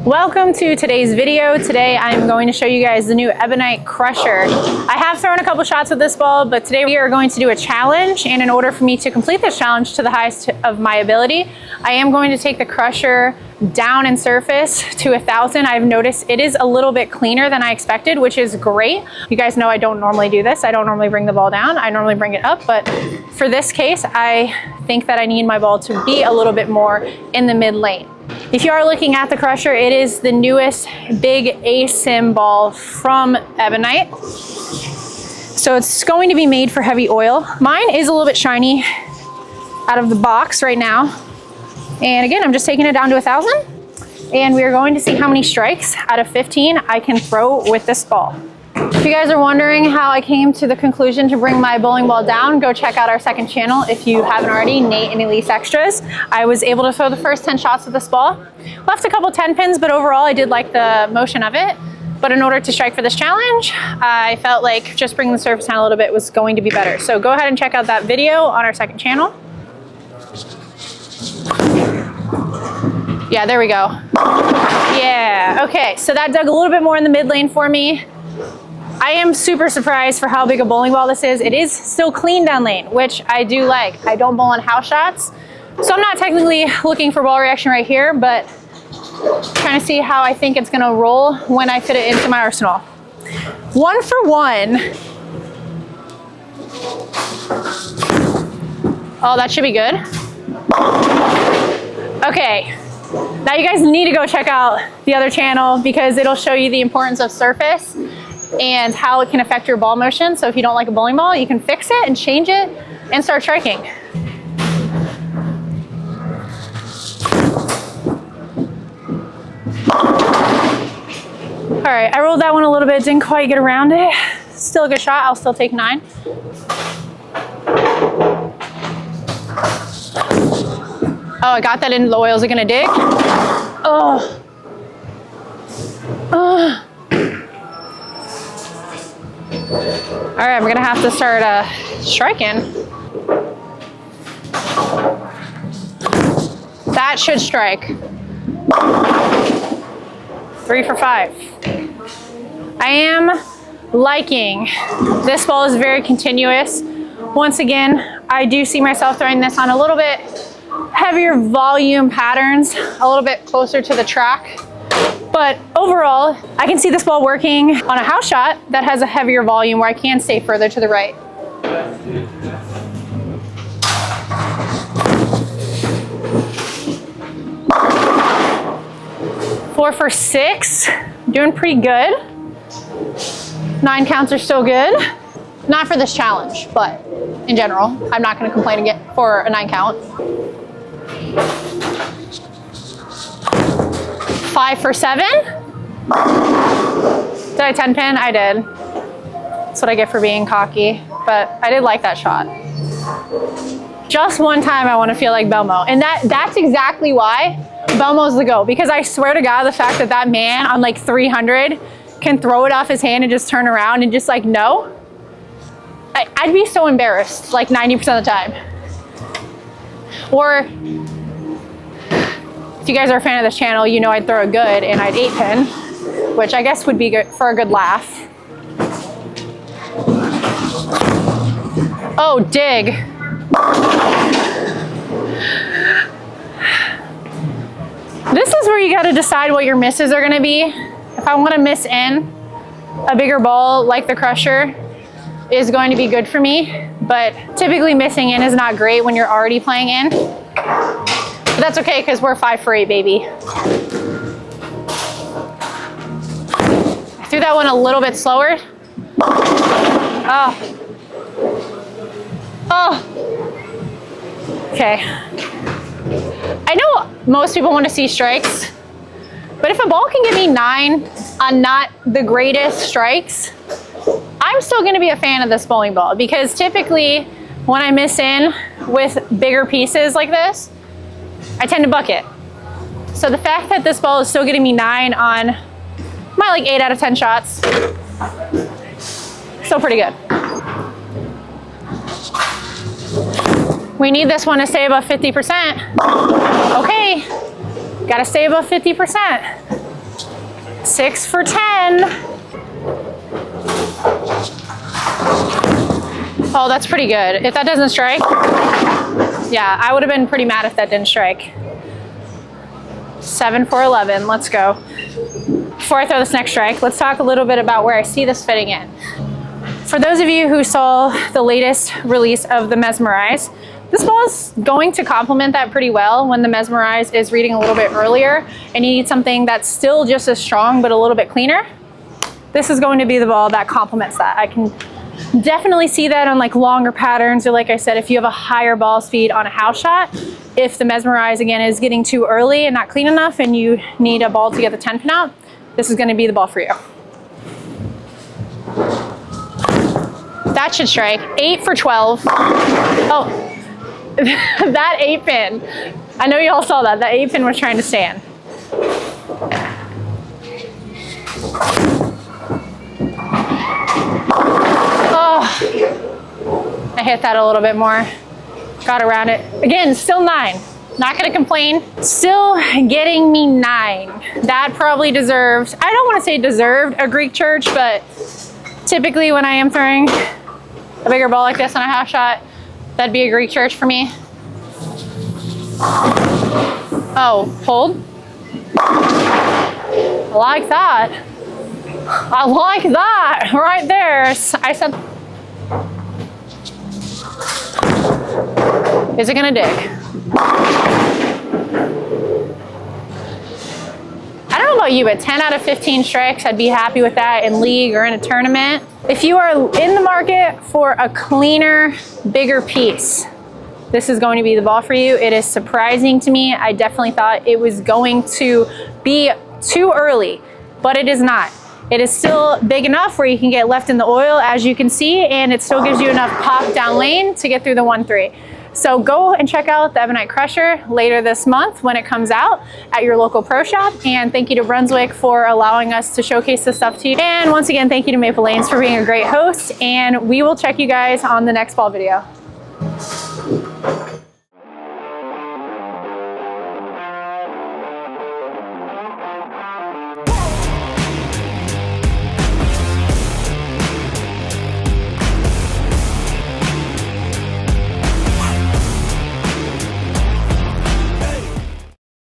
Welcome to today's video. Today I'm going to show you guys the new Ebonite crusher. I have thrown a couple shots with this ball, but today we are going to do a challenge, and in order for me to complete this challenge to the highest of my ability, I am going to take the crusher down in surface to 1,000. I've noticed it is a little bit cleaner than I expected, which is great. You guys know I don't normally do this. I don't normally bring the ball down. I normally bring it up, but for this case, I think that I need my ball to be a little bit more in the mid lane. If you are looking at the crusher, it is the newest big ASIM ball from Ebonite. So it's going to be made for heavy oil. Mine is a little bit shiny out of the box right now. And again, I'm just taking it down to 1,000. And we are going to see how many strikes out of 15 I can throw with this ball. If you guys are wondering how I came to the conclusion to bring my bowling ball down, go check out our second channel if you haven't already, Nate and Elise Extras. I was able to throw the first 10 shots with this ball. Left a couple 10 pins, but overall I did like the motion of it. But in order to strike for this challenge, I felt like just bringing the surface down a little bit was going to be better. So go ahead and check out that video on our second channel. Yeah, there we go. Yeah, okay, so that dug a little bit more in the mid lane for me. I am super surprised for how big a bowling ball this is. It is still clean down lane, which I do like. I don't bowl on house shots, so I'm not technically looking for ball reaction right here, but trying to see how I think it's gonna roll when I fit it into my arsenal. 1 for 1. Oh, that should be good. Okay, now you guys need to go check out the other channel because it'll show you the importance of surface and how it can affect your ball motion. So if you don't like a bowling ball, you can fix it and change it and start striking. All right, I rolled that one a little bit, didn't quite get around it. Still a good shot, I'll still take 9. Oh, I got that into the oil. Is it gonna dig? Oh. Oh. All right, I'm gonna have to start striking. That should strike. 3 for 5. I am liking this ball is very continuous. Once again, I do see myself throwing this on a little bit heavier volume patterns, a little bit closer to the track. But overall, I can see this ball working on a house shot that has a heavier volume where I can stay further to the right. 4 for 6, doing pretty good. 9 counts are still good. Not for this challenge, but in general, I'm not gonna complain again for a 9 count. 5 for 7. Did I 10 pin? I did. That's what I get for being cocky, but I did like that shot. Just one time I want to feel like Belmo, and that's exactly why Belmo's the GOAT, because I swear to God, the fact that that man on like 300 can throw it off his hand and just turn around and just like, no. I'd be so embarrassed like 90% of the time. Or if you guys are a fan of this channel, you know I'd throw a good and I'd 8 pin, which I guess would be good for a good laugh. Oh, dig. This is where you got to decide what your misses are going to be. If I want to miss in, a bigger ball like the crusher is going to be good for me, but typically missing in is not great when you're already playing in. But that's okay because we're 5 for 8, baby. I threw that one a little bit slower. Oh. Oh. Okay. I know most people want to see strikes, but if a ball can give me 9 on not the greatest strikes, I'm still going to be a fan of this bowling ball because typically when I miss in with bigger pieces like this, I tend to bucket. So the fact that this ball is still getting me 9 on my like 8 out of 10 shots, still pretty good. We need this one to stay above 50%. Okay, gotta stay above 50%. 6 for 10. Oh, that's pretty good. If that doesn't strike, yeah, I would have been pretty mad if that didn't strike. 7 for 11, let's go. Before I throw this next strike, let's talk a little bit about where I see this fitting in. For those of you who saw the latest release of the Mesmerize, this ball is going to complement that pretty well when the Mesmerize is reading a little bit earlier and you need something that's still just as strong but a little bit cleaner. This is going to be the ball that complements that. I can definitely see that on like longer patterns, or like I said, if you have a higher ball speed on a house shot, if the Mesmerize again is getting too early and not clean enough and you need a ball to get the 10 pin out, this is going to be the ball for you. That should strike. 8 for 12. Oh, that 8 pin. I know you all saw that. That 8 pin was trying to stand. Oh, I hit that a little bit more. Got around it. Again, still 9. Not gonna complain. Still getting me 9. That probably deserved, I don't wanna say deserved a Greek church, but typically when I am throwing a bigger ball like this on a house shot, that'd be a Greek church for me. Oh, hold. I like that. I like that right there. I said, is it gonna dig? I don't know about you, but 10 out of 15 strikes, I'd be happy with that in league or in a tournament. If you are in the market for a cleaner, bigger piece, this is going to be the ball for you. It is surprising to me. I definitely thought it was going to be too early, but it is not. It is still big enough where you can get left in the oil, as you can see, and it still gives you enough pop down lane to get through the 1-3. So go and check out the Ebonite Crusher later this month when it comes out at your local pro shop. And thank you to Brunswick for allowing us to showcase this stuff to you. And once again, thank you to Maple Lanes for being a great host. And we will check you guys on the next ball video.